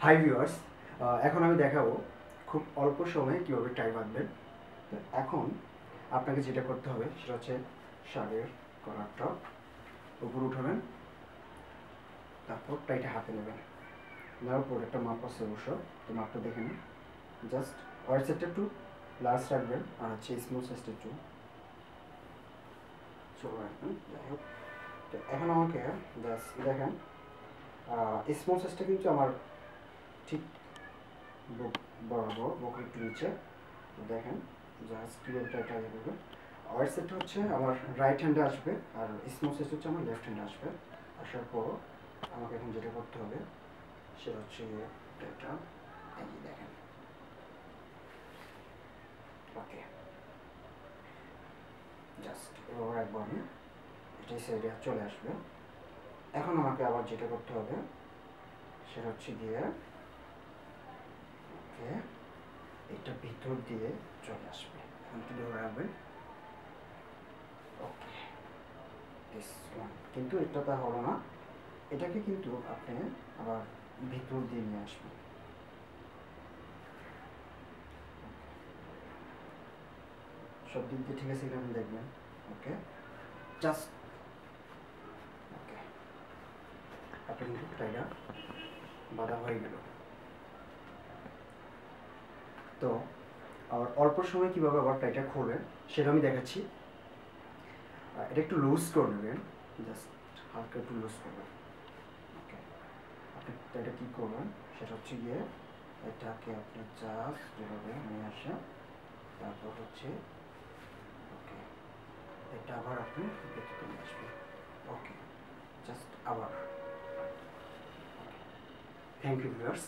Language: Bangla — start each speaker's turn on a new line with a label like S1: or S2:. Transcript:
S1: হাই ভিউয়ার্স, এখন আমি দেখাবো খুব অল্প সময়ে কীভাবে টাই বাঁধবেন। তো এখন আপনাকে যেটা করতে হবে সেটা হচ্ছে শাড়ির কলারটা উপরে উঠাবেন, তারপর টাইটা হাতে নেবেন, নেওয়ার পর একটা মাপ আছে অবশ্য, তো মাপটা দেখে নিন। জাস্ট ওয়াইড সাইডটা একটু লার্জ রাখবেন আর হচ্ছে স্মল সাইজটা একটু ছোটো রাখবেন। যাই হোক, তো এখন আমাকে জাস্ট দেখেন স্মল সাইজটা কিন্তু আমার ঠিক বরাবর বুকের একটু নিচে। দেখেন জাস্ট কীভাবে টাইটা ইয়ে করবে। ওয়াইড সাইডটা হচ্ছে আমার রাইট হ্যান্ডে আসবে আর স্মল সাইজ হচ্ছে আমার লেফট হ্যান্ডে আসবে। আসার পর আমাকে এখন যেটা করতে হবে সেটা হচ্ছে এটা এই যে দেখেন। ওকে, জাস্ট এবার রাখবো আমি, এটাই সাইডে চলে আসবে। এখন আমাকে আবার যেটা করতে হবে সেটা হচ্ছে গিয়ে ওকে এটা ভিতর দিয়ে চলে আসবে। এখন একটু ধরে রাখবেন। ওকে, দিস ওয়ান, কিন্তু এটা তা হলো না, এটাকে কিন্তু আপনি আবার ভিতর দিয়ে নিয়ে আসবেন। সব দিক দিয়ে ঠিক আছে কিনা আপনি দেখবেন। ওকে, জাস্ট ওকে, আপনি কিন্তু টাইটা বাঁধা হয়ে গেল। তো আর অল্প সময় কীভাবে আবার টাইটা খুলবেন সেটা আমি দেখাচ্ছি। এটা একটু লুজ করে নেবেন, জাস্ট হালকা একটু লুজ করবেন। ওকে, আপনি এটা কী করবেন সেটা হচ্ছে গিয়ে এটাকে আপনি জাস্ট এভাবে নিয়ে আসেন, তারপর হচ্ছে ওকে এটা আবার আপনি ভেতরে নিয়ে আসবেন। ওকে, জাস্ট আবার। Thank you viewers.